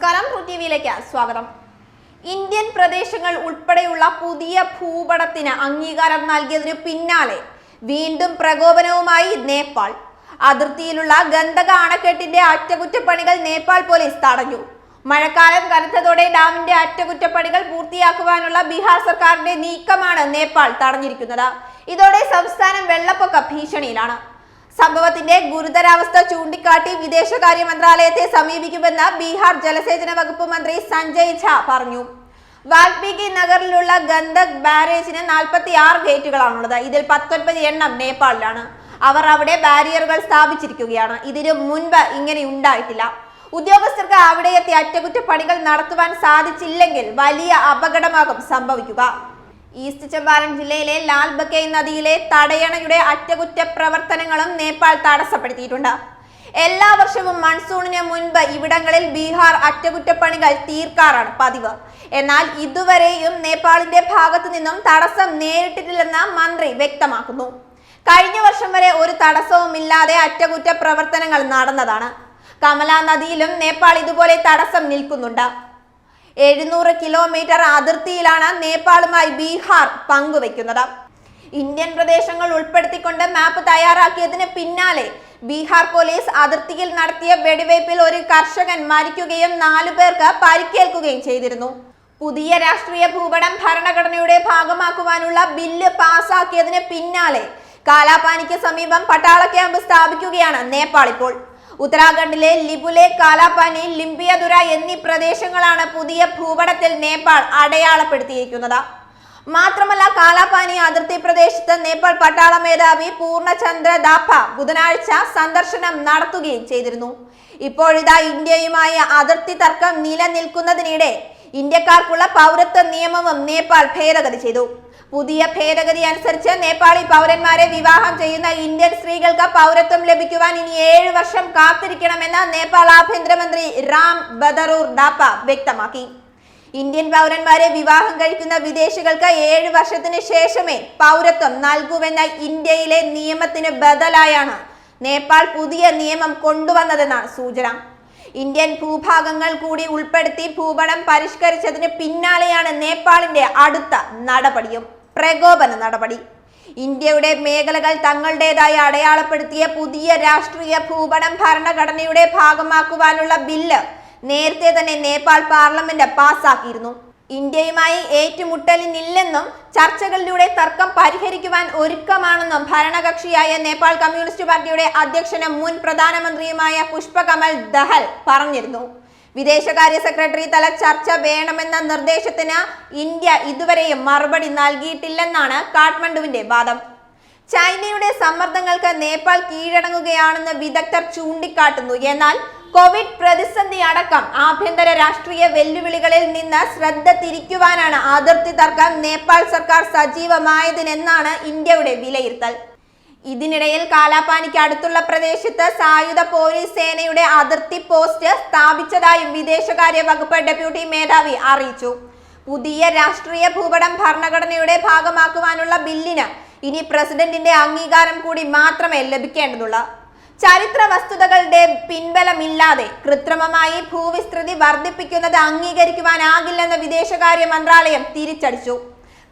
നമസ്കാരം, ട്രൂ ടിവിയിലേക്ക് സ്വാഗതം. ഇന്ത്യൻ പ്രദേശങ്ങൾ ഉൾപ്പെടെയുള്ള പുതിയ ഭൂപടത്തിന് അംഗീകാരം നൽകിയതിനു പിന്നാലെ വീണ്ടും പ്രകോപനവുമായി നേപ്പാൾ. അതിർത്തിയിലുള്ള ഗന്ദക അണക്കെട്ടിന്റെ അറ്റകുറ്റപ്പണികൾ നേപ്പാൾ പോലീസ് തടഞ്ഞു. മഴക്കാലം കനത്തതോടെ ഡാമിന്റെ അറ്റകുറ്റപ്പണികൾ പൂർത്തിയാക്കുവാനുള്ള ബീഹാർ സർക്കാരിന്റെ നീക്കമാണ് നേപ്പാൾ തടഞ്ഞിരിക്കുന്നത്. ഇതോടെ സംസ്ഥാനം വെള്ളപ്പൊക്ക ഭീഷണിയിലാണ്. സംഭവത്തിന്റെ ഗുരുതരാവസ്ഥ ചൂണ്ടിക്കാട്ടി വിദേശകാര്യ മന്ത്രാലയത്തെ സമീപിക്കുമെന്ന് ബീഹാർ ജലസേചന വകുപ്പ് മന്ത്രി സഞ്ജയ് ഝാ പറഞ്ഞു. വാൽമീകി നഗറിലുള്ള ഗന്ദക് ബാരേജിന് 46 ഗേറ്റുകളാണുള്ളത്. ഇതിൽ 19 എണ്ണം നേപ്പാളിലാണ്. അവർ അവിടെ ബാരിയറുകൾ സ്ഥാപിച്ചിരിക്കുകയാണ്. ഇതിനു മുൻപ് ഇങ്ങനെ ഉണ്ടായിട്ടില്ല. ഉദ്യോഗസ്ഥർക്ക് അവിടെ എത്തി അറ്റകുറ്റപ്പണികൾ നടത്തുവാൻ സാധിച്ചില്ലെങ്കിൽ വലിയ അപകടമാകും സംഭവിക്കുക. ഈസ്റ്റ് ചമ്പാരൻ ജില്ലയിലെ ലാൽ ബക്കൈ നദിയിലെ തടയണയുടെ അറ്റകുറ്റ പ്രവർത്തനങ്ങളും നേപ്പാൾ തടസ്സപ്പെടുത്തിയിട്ടുണ്ട്. എല്ലാ വർഷവും മൺസൂണിന് മുൻപ് ഇവിടങ്ങളിൽ ബീഹാർ അറ്റകുറ്റപ്പണികൾ തീർക്കാറാണ് പതിവ്. എന്നാൽ ഇതുവരെയും നേപ്പാളിന്റെ ഭാഗത്തു നിന്നും തടസ്സം നേരിട്ടിട്ടില്ലെന്ന് മന്ത്രി വ്യക്തമാക്കുന്നു. കഴിഞ്ഞ വർഷം വരെ ഒരു തടസ്സവുമില്ലാതെ അറ്റകുറ്റ പ്രവർത്തനങ്ങൾ നടന്നതാണ്. കമല നദിയിലും നേപ്പാൾ ഇതുപോലെ തടസ്സം നിൽക്കുന്നുണ്ട്. 700 കിലോമീറ്റർ അതിർത്തിയിലാണ് നേപ്പാളുമായി ബീഹാർ പങ്കുവെക്കുന്നത്. ഇന്ത്യൻ പ്രദേശങ്ങൾ ഉൾപ്പെടുത്തിക്കൊണ്ട് മാപ്പ് തയ്യാറാക്കിയതിന് പിന്നാലെ ബീഹാർ പോലീസ് അതിർത്തിയിൽ നടത്തിയ വെടിവയ്പിൽ ഒരു കർഷകൻ മരിക്കുകയും 4 പേർക്ക് പരിക്കേൽക്കുകയും ചെയ്തിരുന്നു. പുതിയ രാഷ്ട്രീയ ഭൂപടം ഭരണഘടനയുടെ ഭാഗമാക്കുവാനുള്ള ബില്ല് പാസാക്കിയതിന് പിന്നാലെ കാലാപാനിക്ക് സമീപം പട്ടാള ക്യാമ്പ് സ്ഥാപിക്കുകയാണ് നേപ്പാൾ ഇപ്പോൾ. ഉത്തരാഖണ്ഡിലെ ലിപുലെ, കാലാപാനി, ലിംബിയതുര എന്നീ പ്രദേശങ്ങളാണ് പുതിയ ഭൂപടത്തിൽ നേപ്പാൾ അടയാളപ്പെടുത്തിയിരിക്കുന്നത്. മാത്രമല്ല, കാലാപാനി അതിർത്തി പ്രദേശത്ത് നേപ്പാൾ പട്ടാള മേധാവി പൂർണ്ണചന്ദ്ര ദാപ്പ ബുധനാഴ്ച സന്ദർശനം നടത്തുകയും ചെയ്തിരുന്നു. ഇപ്പോഴിതാ ഇന്ത്യയുമായി അതിർത്തി തർക്കം നിലനിൽക്കുന്നതിനിടെ ഇന്ത്യക്കാർക്കുള്ള പൗരത്വ നിയമവും നേപ്പാൾ ഭേദഗതി ചെയ്തു. പുതിയ ഭേദഗതി അനുസരിച്ച് നേപ്പാളി പൗരന്മാരെ വിവാഹം ചെയ്യുന്ന ഇന്ത്യൻ സ്ത്രീകൾക്ക് പൗരത്വം ലഭിക്കുവാൻ ഇനി 7 വർഷം കാത്തിരിക്കണമെന്ന് നേപ്പാൾ ആഭ്യന്തരമന്ത്രി റാം ബദറൂർ ഡാപ്പ വ്യക്തമാക്കി. ഇന്ത്യൻ പൗരന്മാരെ വിവാഹം കഴിക്കുന്ന വിദേശികൾക്ക് 7 വർഷത്തിന് ശേഷമേ പൗരത്വം നൽകൂവെന്ന ഇന്ത്യയിലെ നിയമത്തിന് ബദലായാണ് നേപ്പാൾ പുതിയ നിയമം കൊണ്ടുവന്നതെന്നാണ് സൂചന. ഇന്ത്യൻ ഭൂഭാഗങ്ങൾ കൂടി ഉൾപ്പെടുത്തി ഭൂപടം പരിഷ്കരിച്ചതിന് പിന്നാലെയാണ് നേപ്പാളിന്റെ അടുത്ത നടപടിയും പ്രകോപന നടപടി. ഇന്ത്യയുടെ മേഖലകൾ തങ്ങളുടേതായി അടയാളപ്പെടുത്തിയ പുതിയ രാഷ്ട്രീയ ഭൂപടം ഭരണഘടനയുടെ ഭാഗമാക്കുവാനുള്ള ബില്ല് നേരത്തെ തന്നെ നേപ്പാൾ പാർലമെന്റ് പാസാക്കിയിരുന്നു. ഇന്ത്യയുമായി ഏറ്റുമുട്ടലിനില്ലെന്നും ചർച്ചകളിലൂടെ തർക്കം പരിഹരിക്കുവാൻ ഒരുക്കമാണെന്നും ഭരണകക്ഷിയായ നേപ്പാൾ കമ്മ്യൂണിസ്റ്റ് പാർട്ടിയുടെ അധ്യക്ഷനും മുൻ പ്രധാനമന്ത്രിയുമായ പുഷ്പകമൽ ദഹൽ പറഞ്ഞിരുന്നു. വിദേശകാര്യ സെക്രട്ടറി തല ചർച്ച വേണമെന്ന നിർദ്ദേശത്തിന് ഇന്ത്യ ഇതുവരെയും മറുപടി നൽകിയിട്ടില്ലെന്നാണ് കാഠ്മണ്ഡുവിന്റെ വാദം. ചൈനയുടെ സമ്മർദ്ദങ്ങൾക്ക് നേപ്പാൾ കീഴടങ്ങുകയാണെന്ന് വിദഗ്ധർ ചൂണ്ടിക്കാട്ടുന്നു. എന്നാൽ കോവിഡ് പ്രതിസന്ധി അടക്കം ആഭ്യന്തര രാഷ്ട്രീയ വെല്ലുവിളികളിൽ നിന്ന് ശ്രദ്ധ തിരിക്കുവാനാണ് അതിർത്തി തർക്കം നേപ്പാൾ സർക്കാർ സജീവമായതിനെന്നാണ് ഇന്ത്യയുടെ വിലയിരുത്തൽ. ഇതിനിടയിൽ കാലാപാനിക്ക് അടുത്തുള്ള പ്രദേശത്ത് സായുധ പോലീസ് സേനയുടെ അതിർത്തി പോസ്റ്റ് സ്ഥാപിച്ചതായും വിദേശകാര്യ വകുപ്പ് ഡെപ്യൂട്ടി മേധാവി അറിയിച്ചു. പുതിയ രാഷ്ട്രീയ ഭൂപടം ഭരണഘടനയുടെ ഭാഗമാക്കുവാനുള്ള ബില്ലിന് ഇനി പ്രസിഡന്റിന്റെ അംഗീകാരം കൂടി മാത്രമേ ലഭിക്കേണ്ടതുള്ളൂ. ചരിത്ര വസ്തുതകളുടെ പിൻബലമില്ലാതെ കൃത്രിമമായി ഭൂവിസ്തൃതി വർദ്ധിപ്പിക്കുന്നത് അംഗീകരിക്കുവാനാകില്ലെന്ന് വിദേശകാര്യ മന്ത്രാലയം തിരിച്ചടിച്ചു.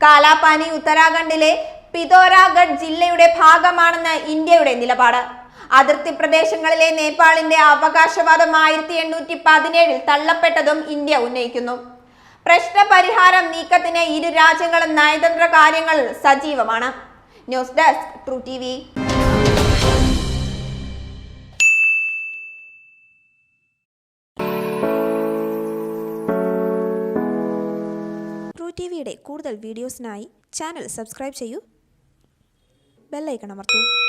കാലാപാനി ഉത്തരാഖണ്ഡിലെ പിതോരാഗഡ് ജില്ലയുടെ ഭാഗമാണെന്ന് ഇന്ത്യയുടെ നിലപാട്. അതിർത്തി പ്രദേശങ്ങളിലെ നേപ്പാളിന്റെ അവകാശവാദം 1817 തള്ളപ്പെട്ടതും ഇന്ത്യ ഉന്നയിക്കുന്നു. പ്രശ്ന പരിഹാരം നീക്കത്തിന് ഇരു രാജ്യങ്ങളും നയതന്ത്ര കാര്യങ്ങളിൽ സജീവമാണ്. News desk, true TV. True ടിവിയുടെ കൂടുതൽ വീഡിയോസിനായി ചാനൽ സബ്സ്ക്രൈബ് ചെയ്യൂ, ബെൽ ഐക്കൺ അമർത്തൂ.